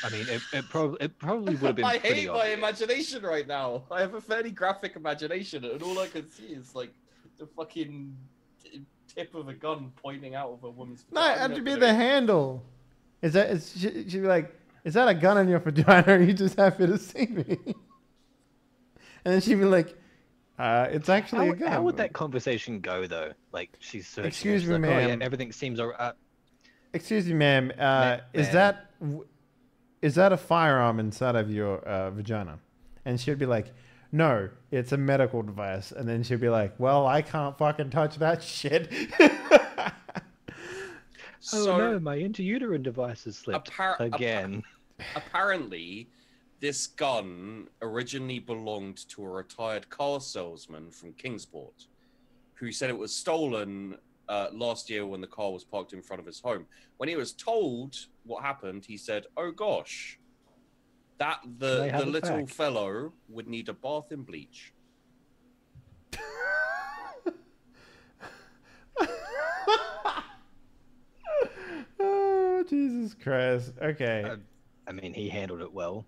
I mean, it probably would have been I pretty hate my obvious. imagination right now. I have a fairly graphic imagination, and all I can see is like the fucking tip of a gun pointing out of a woman's. No, I'm it have not to be gonna- the handle. She'd be like, is that a gun in your vagina, or are you just happy to see me? And then she'd be like, it's actually a gun. How would that conversation go though? Like she's searching. Excuse she's me, like, oh, yeah, ma'am. everything seems alright. Excuse me, ma'am. Is that a firearm inside of your vagina? And she'd be like, no, it's a medical device. And then she'd be like, well, I can't fucking touch that shit. Oh no, my intrauterine device has slipped again. Apparently, this gun originally belonged to a retired car salesman from Kingsport, who said it was stolen last year when the car was parked in front of his home. When he was told what happened, he said, "Oh gosh, that the little fellow would need a bath in bleach." Oh, Jesus Christ. Okay. I mean, he handled it well.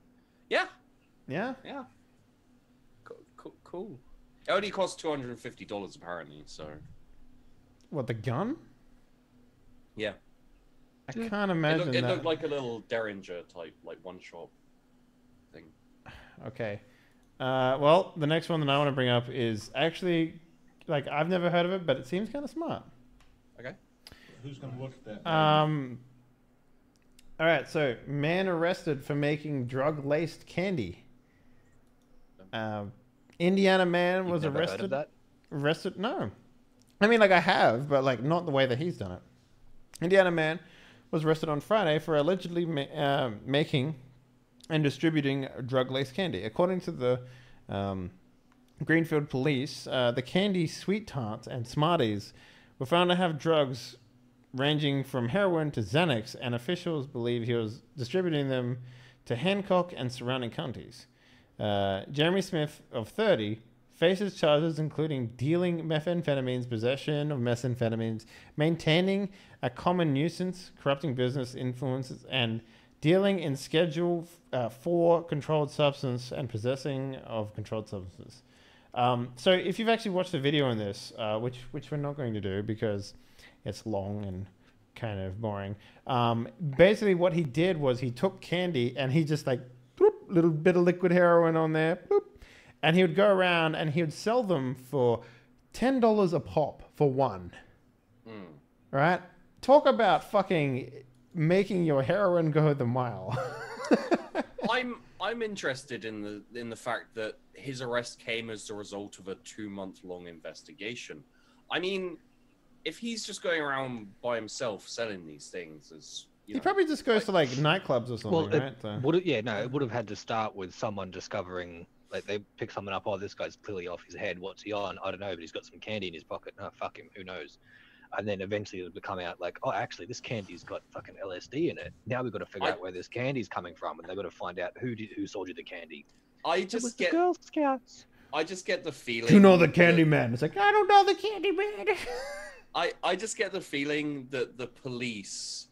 Yeah, Yeah? yeah. Cool. It only cost $250 apparently. So What, the gun? yeah, I can't imagine it that. looked like a little Derringer type, like one shot thing. Okay. Well, the next one that I want to bring up is actually, like, I've never heard of it, but it seems kind of smart. Okay. Who's going to watch that? All right, so man arrested for making drug-laced candy. Indiana man was You've never arrested. heard of that? Arrested? No. I mean, like, I have, but, like, not the way that he's done it. Indiana man was arrested on Friday for allegedly making and distributing drug-laced candy. According to the Greenfield police, the candy Sweet Tarts and Smarties were found to have drugs ranging from heroin to Xanax, and officials believe he was distributing them to Hancock and surrounding counties. Jeremy Smith, of 30, faces charges including dealing methamphetamines, possession of methamphetamines, maintaining a common nuisance, corrupting business influences, and dealing in Schedule 4 controlled substance and possessing of controlled substances. So if you've actually watched the video on this, which we're not going to do because it's long and kind of boring. Basically what he did was he took candy and he just like, bloop, little bit of liquid heroin on there, bloop, and he would go around and he would sell them for $10 a pop for one. Right? Talk about fucking making your heroin go the mile. I'm interested in the fact that his arrest came as a result of a 2-month-long investigation. I mean, if he's just going around by himself selling these things, He probably just goes to like nightclubs or something, Well, right? So. it would have had to start with someone discovering, like they pick someone up. Oh, this guy's clearly off his head. What's he on? I don't know, but he's got some candy in his pocket. No, fuck him. Who knows? And then eventually it would come out like, oh, actually, this candy's got fucking LSD in it. Now we've got to figure out where this candy's coming from, and they've got to find out who sold you the candy. I just get the Girl Scouts. I just get the feeling You know the candy man. It's like, I don't know the candy man. I just get the feeling that the police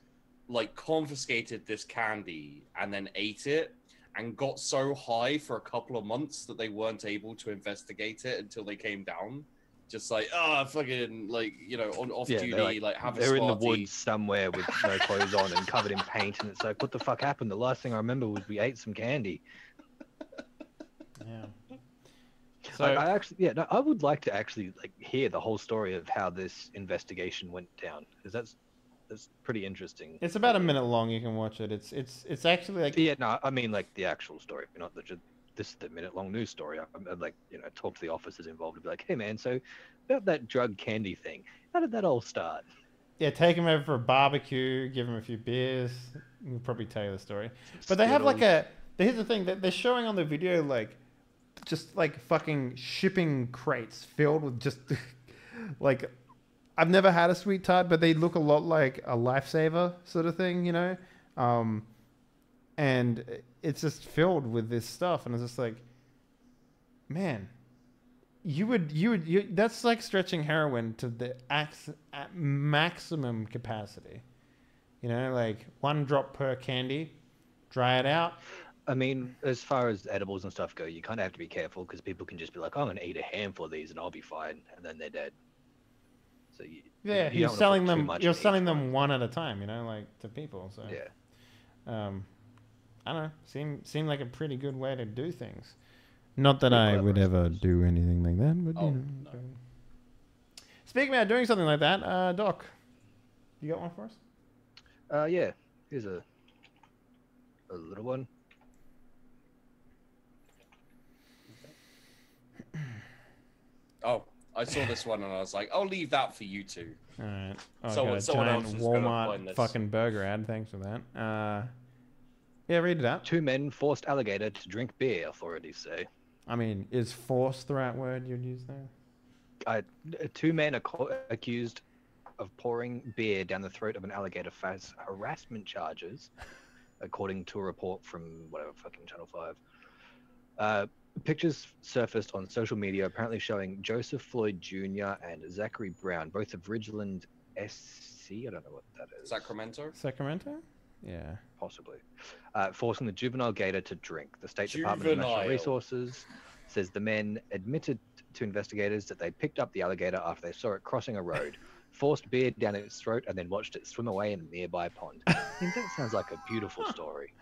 like confiscated this candy and then ate it and got so high for a couple of months that they weren't able to investigate it until they came down. Just like, fucking, like, you know, off duty, like have a They're in the Smartie. woods somewhere with no clothes on and covered in paint, and it's like, what the fuck happened? The last thing I remember was we ate some candy. Yeah. So I would like to actually like hear the whole story of how this investigation went down, because that's pretty interesting. It's about a minute long. You can watch it. It's actually like I mean like the actual story, not this is the minute-long news story. I'm like, you know, talk to the officers involved and be like, hey man, so about that drug candy thing, how did that all start? Yeah, take him over for a barbecue, give him a few beers. We'll probably tell you the story. But they have like here's the thing, that they're showing on the video like just like fucking shipping crates filled with just like, I've never had a sweet tart, but they look a lot like a Lifesaver sort of thing, you know? and it's just filled with this stuff, and it's just like, man, that's like stretching heroin to the at maximum capacity. You know, like 1 drop per candy, dry it out. I mean, as far as edibles and stuff go, you kind of have to be careful because people can just be like, "I'm going to eat a handful of these and I'll be fine," and then they're dead. So you Yeah, you you're don't wanna selling put too them. much You're in each selling them one at a time. You know, like to people. So Yeah. I don't know. Seemed like a pretty good way to do things. Not that Pretty I clever, would I ever suppose. do anything like that, but Oh, you know. no. so. Speaking about doing something like that, Doc, you got one for us? Yeah. Here's a little one. Oh, I saw this one and I was like, I'll leave that for you two. All right. Oh, Someone- got a someone giant else is gonna Walmart find this. fucking burger ad. Thanks for that. Yeah, read it out. 2 men forced alligator to drink beer, authorities say. I mean, is forced the right word you'd use there? 2 men accused of pouring beer down the throat of an alligator face harassment charges, according to a report from whatever fucking Channel 5. Pictures surfaced on social media apparently showing Joseph Floyd Jr. and Zachary Brown, both of Ridgeland SC. I don't know what that is. Sacramento? Sacramento? Yeah. Possibly. Forcing the juvenile gator to drink. The State Department of Natural Juvenile. Resources says the men admitted to investigators that they picked up the alligator after they saw it crossing a road, forced beer down its throat, and then watched it swim away in a nearby pond. I mean, that sounds like a beautiful story.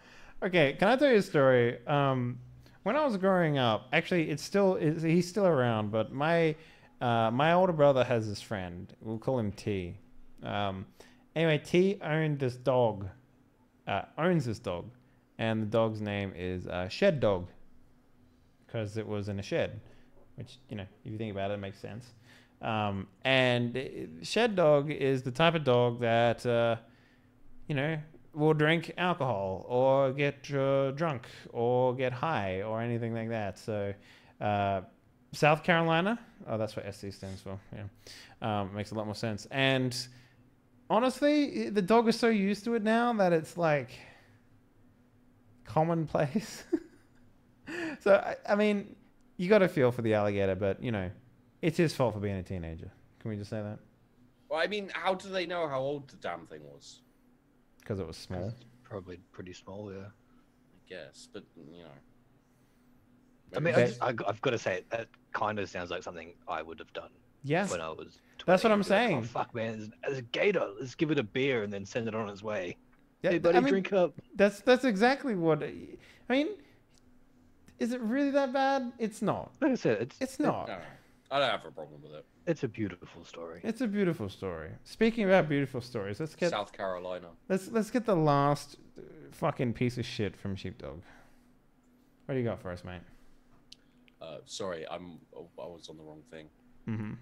Okay, can I tell you a story? When I was growing up, actually, he's still around, but my older brother has this friend. We'll call him T. Anyway, T owns this dog, and the dog's name is Shed Dog, because it was in a shed, which, you know, if you think about it, it makes sense. And Shed Dog is the type of dog that, you know, will drink alcohol or get drunk or get high or anything like that. So, South Carolina. Oh, that's what SC stands for. Yeah, makes a lot more sense. And honestly, the dog is so used to it now that it's like commonplace. So, I mean, you got to feel for the alligator, but you know, it's his fault for being a teenager. Can we just say that? Well, I mean, how do they know how old the damn thing was? Because it was small. It's probably pretty small, yeah. I guess, but you know. I mean, Okay. I've got to say, that kind of sounds like something I would have done Yeah. when I was 20. That's what I'm I'd be like, saying. oh, fuck, man, there's a gator. Let's give it a beer and then send it on its way. Yeah, Hey, buddy, I mean, drink up. That's exactly what. I mean, is it really that bad? It's not. Like I said, It's not. No, I don't have a problem with it. It's a beautiful story. It's a beautiful story. Speaking about beautiful stories, let's get South Carolina. let's get the last fucking piece of shit from Sheepdog. What do you got for us, mate? Sorry, I was on the wrong thing. Mm-hmm.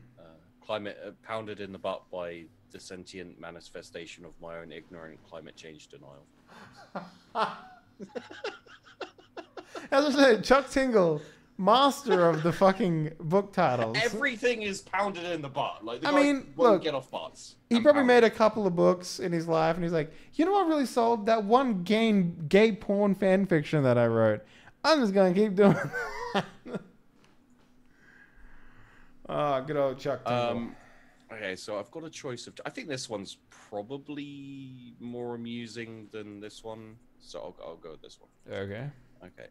Climate pounded in the butt by the sentient manifestation of my own ignorant climate change denial. As I said, Chuck Tingle, master of the fucking book titles. Everything is pounded in the butt. Like the I guy mean, won't look, get off butts. He and probably pound made it. a couple of books in his life, and he's like, you know what really sold? That one gay porn fan fiction that I wrote. I'm just gonna keep doing that. Oh, good old Chuck Tingle. Okay, so I've got a choice of. I think this one's probably more amusing than this one, so I'll go with this one. Okay. Okay.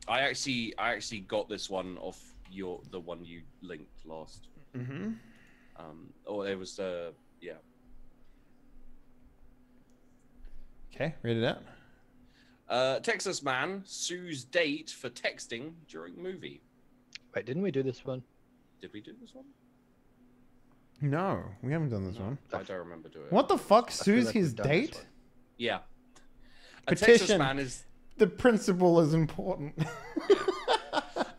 I actually got this one off the one you linked last. Mm-hmm. Or it was yeah. Okay, read it out. Texas man sues date for texting during movie. Wait, didn't we do this one? Did we do this one? No, we haven't done this one. I don't remember doing it. What the fuck? feel Sues like his we've done this date? one. Yeah. A Petition. Texas man is The principle is important.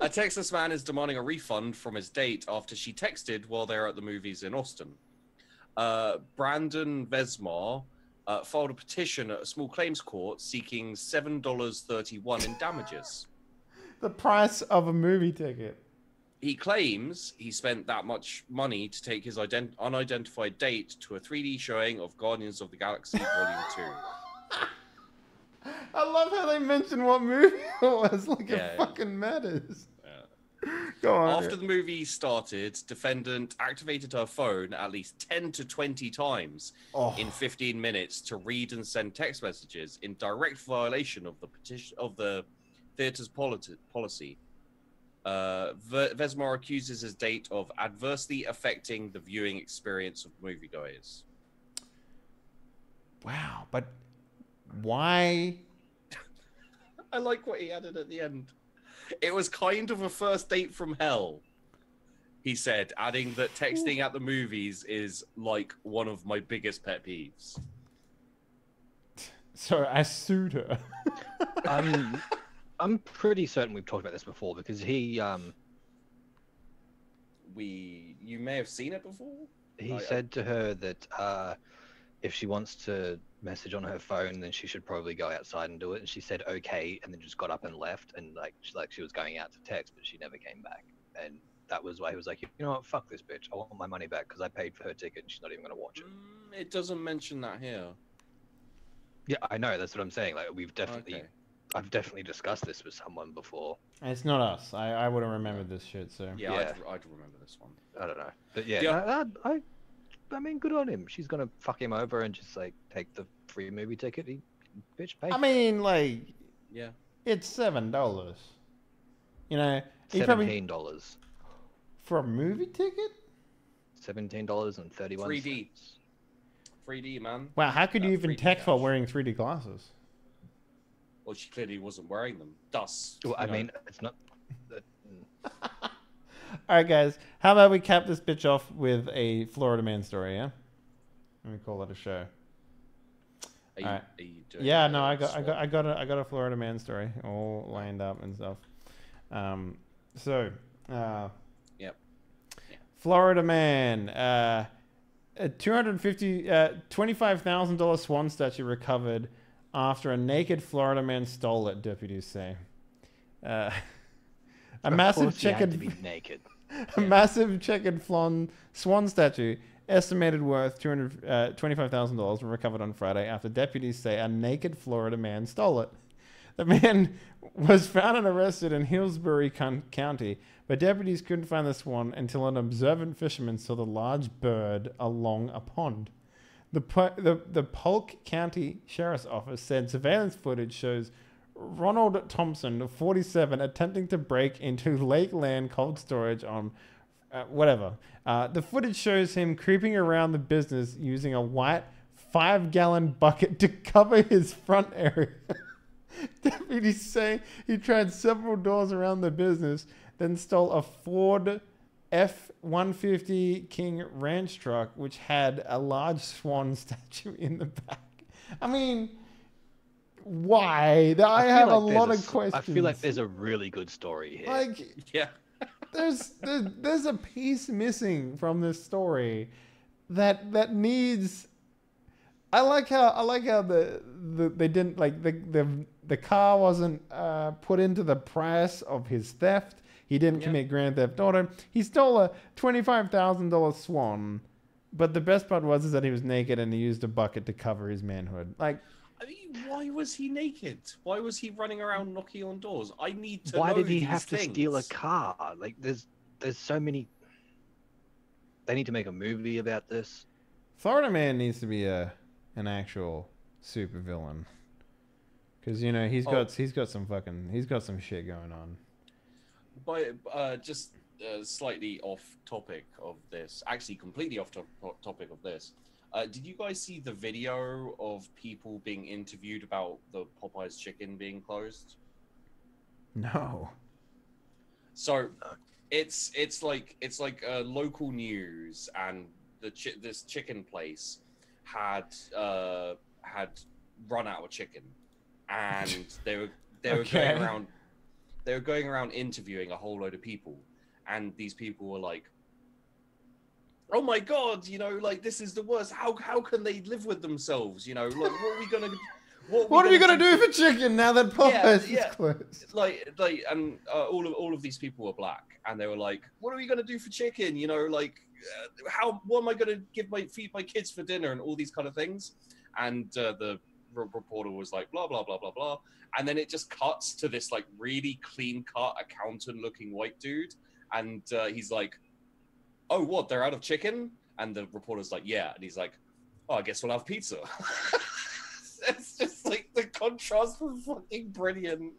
A Texas man is demanding a refund from his date after she texted while they were at the movies in Austin. Brandon Vesmar filed a petition at a small claims court seeking $7.31 in damages. The price of a movie ticket. He claims he spent that much money to take his unidentified date to a 3D showing of Guardians of the Galaxy Volume 2. I love how they mention what movie it was. Like Yeah, it yeah. fucking matters. Yeah. Go on. After the movie started, defendant activated her phone at least 10 to 20 times Oh. in 15 minutes to read and send text messages in direct violation of the theatre's policy. Vesmar accuses his date of adversely affecting the viewing experience of moviegoers. Wow, but why? I like what he added at the end. It was kind of a first date from hell, he said, adding that texting at the movies is like one of my biggest pet peeves. So I sued her. I'm pretty certain we've talked about this before because he You may have seen it before? he said to her that if she wants to message on her phone, then she should probably go outside and do it. And she said okay, and then just got up and left. And she was going out to text, but she never came back. And that was why he was like, you know what, fuck this bitch. I want my money back because I paid for her ticket and she's not even going to watch it. It doesn't mention that here. Yeah, I know. That's what I'm saying. Like Okay. I've definitely discussed this with someone before. It's not us. I would have remembered this shit. So Yeah, Yeah. I'd remember this one. I don't know, but yeah, Yeah. I mean, good on him. She's gonna fuck him over and just like take the free movie ticket. Bitch, pay. I mean, like, Yeah. it's $7. You know, he probably $17. for a movie ticket. $17.31. 3D. 3D, man. Wow, how could you even 3D text while cash. wearing 3D glasses? Well, she clearly wasn't wearing them. Thus, Well, I you know. mean, it's not. All right, guys. How about we cap this bitch off with a Florida man story? Yeah. Let me call it a show. Are you, Alright. are you doing Yeah, a no, I got swap? a Florida man story all lined up and stuff. Yep. Florida man, a $25,000 swan statue recovered after a naked Florida man stole it. Deputies say. A Of massive course you had to checkered, be naked. a massive checkered swan statue, estimated worth $25,000, was recovered on Friday after deputies say a naked Florida man stole it. The man was found and arrested in Hillsborough County, but deputies couldn't find the swan until an observant fisherman saw the large bird along a pond. The Polk County Sheriff's Office said surveillance footage shows Ronald Thompson, 47, attempting to break into Lakeland cold storage on the footage shows him creeping around the business using a white 5-gallon bucket to cover his front area. Deputies say he tried several doors around the business, then stole a Ford F-150 King ranch truck, which had a large swan statue in the back. I mean, why? I have a lot of questions. I feel like there's a really good story here. Like, Yeah. there's a piece missing from this story that needs. I like how they didn't like the car wasn't put into the price of his theft. He didn't commit grand theft auto. He stole a $25,000 swan, but the best part was that he was naked and he used a bucket to cover his manhood. Like, I mean, why was he naked? Why was he running around knocking on doors? I need to Why know did he these have to steal a things. car? Like, there's so many. They need to make a movie about this. Florida man needs to be an actual super villain, because you know he's got some shit going on. But just slightly off topic of this, actually completely off topic of this. Did you guys see the video of people being interviewed about the Popeyes chicken being closed? No. So it's like local news, and this chicken place had run out of chicken, and they were Okay. going around interviewing a whole load of people, and these people were like, oh my god, you know, like, this is the worst. How can they live with themselves? You know, like, what are we gonna What are we gonna do for chicken now that Popeyes is closed? And all of these people were black, and they were like, what are we gonna do for chicken? You know, like, what am I gonna feed my kids for dinner, and all these kind of things. And the reporter was like, blah, blah, blah, blah, blah. And then it just cuts to this like really clean cut accountant looking white dude. And he's like, oh, what? They're out of chicken? And the reporter's like, yeah. And he's like, oh, I guess we'll have pizza. It's just like the contrast was fucking brilliant.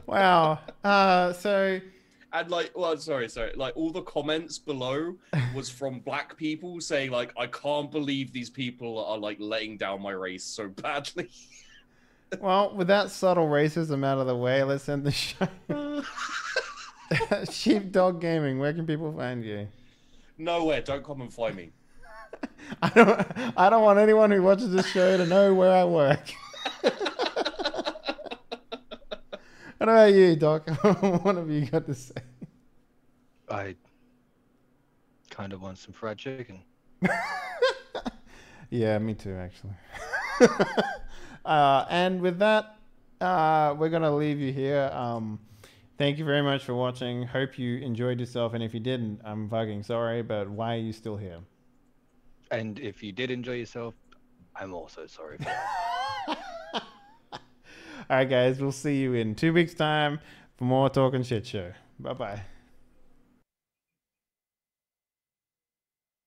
Wow. So. And like, well, sorry. Like all the comments below was from black people saying like, I can't believe these people are like letting down my race so badly. Well, with that subtle racism out of the way, let's end the show. Sheepdog Gaming, where can people find you? Nowhere. Don't come and find me. I don't want anyone who watches this show to know where I work. What about you, Doc? What have you got to say? I kind of want some fried chicken. Yeah, me too, actually. And with that, we're going to leave you here. Thank you very much for watching. Hope you enjoyed yourself. And if you didn't, I'm fucking sorry, but why are you still here? And if you did enjoy yourself, I'm also sorry for that. All right, guys, we'll see you in 2 weeks' time for more Talkin' Shit Show. Bye-bye.